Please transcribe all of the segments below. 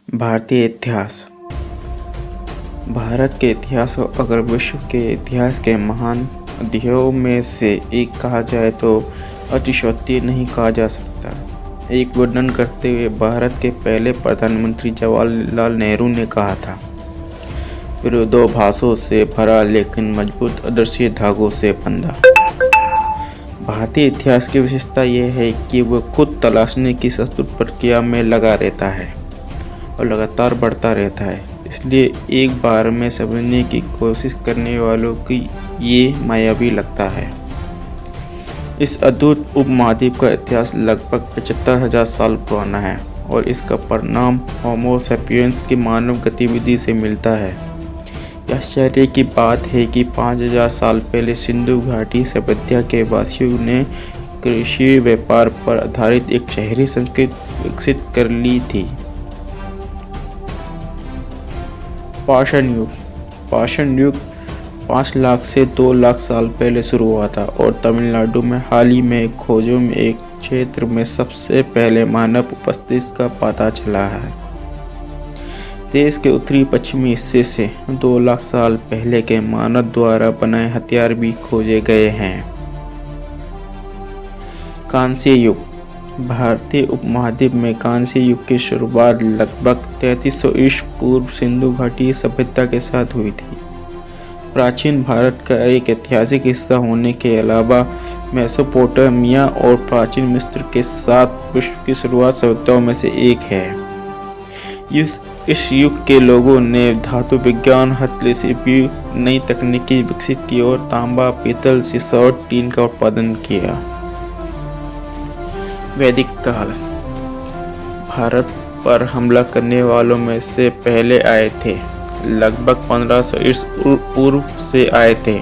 भारतीय इतिहास। भारत के इतिहास को अगर विश्व के इतिहास के महान अध्यायों में से एक कहा जाए तो अतिशयोक्ति नहीं कहा जा सकता। एक वर्णन करते हुए भारत के पहले प्रधानमंत्री जवाहरलाल नेहरू ने कहा था, विरोधाभासों से भरा लेकिन मजबूत अदृश्य धागों से बंधा। भारतीय इतिहास की विशेषता यह है कि वह खुद तलाशने की सतत प्रक्रिया में लगा रहता है और लगातार बढ़ता रहता है। इसलिए एक बार में समझने की कोशिश करने वालों की ये मायावी लगता है। इस अद्भुत उपमहाद्वीप का इतिहास लगभग 75,000 साल पुराना है और इसका परिणाम होमो सैपियंस की मानव गतिविधि से मिलता है। यह आश्चर्य की बात है कि 5,000 साल पहले सिंधु घाटी सभ्यता के वासियों ने कृषि व्यापार पर आधारित एक शहरी संस्कृति विकसित कर ली थी। पाषाण युग 5 लाख से 2 लाख साल पहले शुरू हुआ था और तमिलनाडु में हाल ही में खोजों में एक क्षेत्र में सबसे पहले मानव उपस्थिति का पता चला है। देश के उत्तरी पश्चिमी हिस्से से 2 लाख साल पहले के मानव द्वारा बनाए हथियार भी खोजे गए हैं। कांस्य युग। भारतीय उपमहाद्वीप में कांस्य युग की शुरुआत लगभग 3300 ईसा पूर्व सिंधु घाटी सभ्यता के साथ हुई थी। प्राचीन भारत का एक ऐतिहासिक हिस्सा होने के अलावा मेसोपोटामिया और प्राचीन मिस्र के साथ विश्व की शुरुआत सभ्यताओं में से एक है। इस युग के लोगों ने धातु विज्ञान, हस्तशिल्प, नई तकनीकी विकसित की और तांबा, पीतल, शीशा और टीन का उत्पादन किया। वैदिक काल। भारत पर हमला करने वालों में से पहले आए थे, लगभग 1500 ईसा पूर्व से आए थे।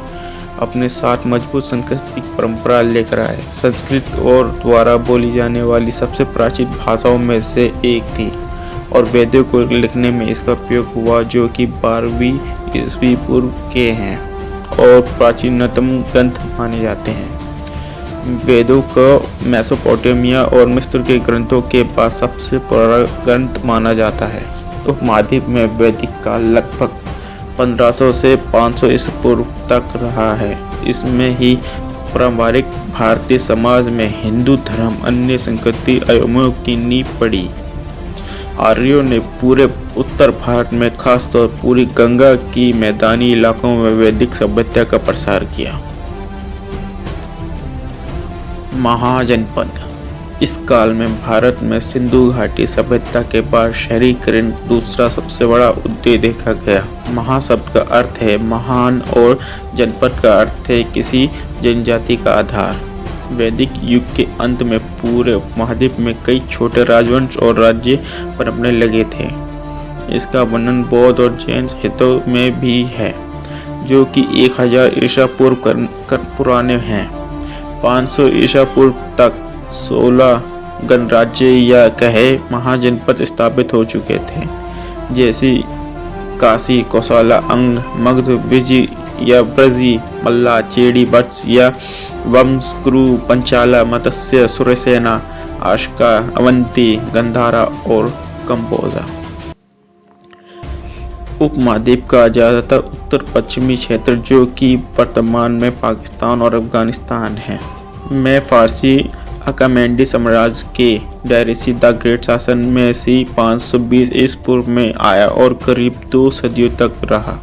अपने साथ मजबूत सांस्कृतिक परंपरा लेकर आए। संस्कृत और द्वारा बोली जाने वाली सबसे प्राचीन भाषाओं में से एक थी और वेदों को लिखने में इसका उपयोग हुआ, जो कि 12वीं ईस्वी पूर्व के हैं और प्राचीनतम ग्रंथ माने जाते हैं। वेदों को मेसोपोटामिया और मिस्र के ग्रंथों के बाद सबसे पुराना ग्रंथ माना जाता है। उपमहाद्वीप में वैदिक काल लगभग 1500 से 500 ईसा पूर्व तक रहा है। इसमें ही पारंपरिक भारतीय समाज में हिंदू धर्म, अन्य संस्कृति आयामों की नींव पड़ी। आर्यों ने पूरे उत्तर भारत में खासतौर पूरी गंगा की मैदानी इलाकों में वैदिक सभ्यता का प्रसार किया। महाजनपद। इस काल में भारत में सिंधु घाटी सभ्यता के बाद शहरीकरण दूसरा सबसे बड़ा उद्देश्य देखा गया। महा शब्द का अर्थ है महान और जनपद का अर्थ है किसी जनजाति का आधार। वैदिक युग के अंत में पूरे उपमहाद्वीप में कई छोटे राजवंश और राज्य पनपने लगे थे। इसका वर्णन बौद्ध और जैन साहित्यों में भी है, जो कि 1000 ईसा पूर्व पुराने हैं। 500 ईसा पूर्व तक 16 गणराज्य या कहे महाजनपद स्थापित हो चुके थे, जैसे काशी, कौशला, अंग, मगध, विजय या ब्रजी, मल्ला, चेड़ी, वत्स या वंश, कुरु, पंचाला, मत्स्य, सुरसेना, आशका, अवंती, गंधारा और कंबोजा। उपमहाद्वीप का ज़्यादातर उत्तर पश्चिमी क्षेत्र, जो कि वर्तमान में पाकिस्तान और अफगानिस्तान है, में फारसी अकामेंडी साम्राज्य के डायरेसी द ग्रेट शासन में से 520 ईसा पूर्व में आया और करीब 2 सदियों तक रहा।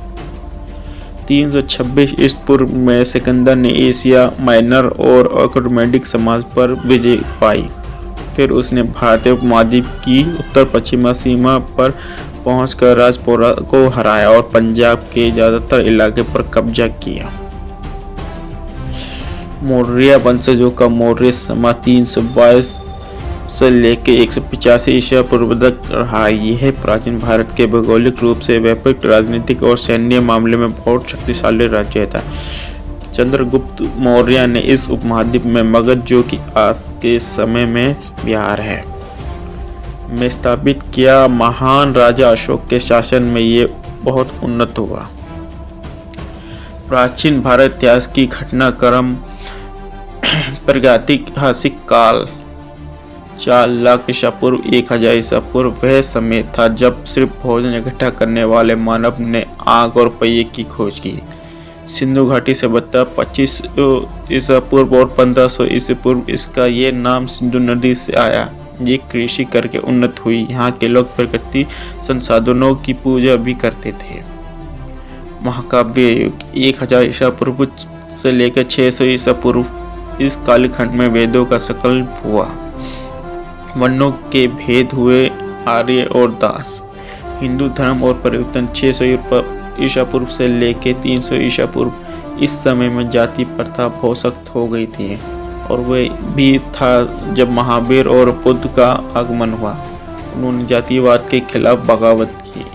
326 ईसा पूर्व में सिकंदर ने एशिया माइनर और अकामेंडिक समाज पर विजय पाई। फिर उसने भारतीय उपमहाद्वीप की उत्तर पश्चिमी सीमा पर पहुंचकर राजपुरा को हराया और पंजाब के ज़्यादातर इलाके पर कब्जा किया। मौर्य वंशजों का मौर्य समाज 322 से लेकर 185 ईसा पूर्व तक रहा। यह प्राचीन भारत के भौगोलिक रूप से व्यापक, राजनीतिक और सैन्य मामले में बहुत शक्तिशाली राज्य था। चंद्रगुप्त मौर्य ने इस उपमहाद्वीप में मगध, जो कि आज के समय में बिहार है, में स्थापित किया। महान राजा अशोक के शासन में ये बहुत उन्नत हुआ। प्राचीन भारत इतिहास की घटनाक्रम। प्रागैतिहासिक काल 4 लाख ईसा पूर्व 1000 ईसा पूर्व वह समय था जब सिर्फ भोजन इकट्ठा करने वाले मानव ने आग और पहिए की खोज की। सिंधु घाटी से बता 25 ईसा पूर्व और 1500 ईसा पूर्व इसका ये नाम सिंधु नदी से आया। ये कृषि करके उन्नत हुई। यहाँ के लोग प्रकृति संसाधनों की पूजा भी करते थे। महाकाव्य युग 1000 ईसा पूर्व से लेकर 600 ईसा पूर्व इस कालखंड में वेदों का संकल्प हुआ। वर्णों के भेद हुए, आर्य और दास। हिंदू धर्म और परिवर्तन 600 ईसा पूर्व से लेकर 300 ईसा पूर्व इस समय में जाति प्रथा बहुत सख्त हो गई थी और वह भी था जब महावीर और बुद्ध का आगमन हुआ। उन्होंने जातिवाद के खिलाफ बगावत की।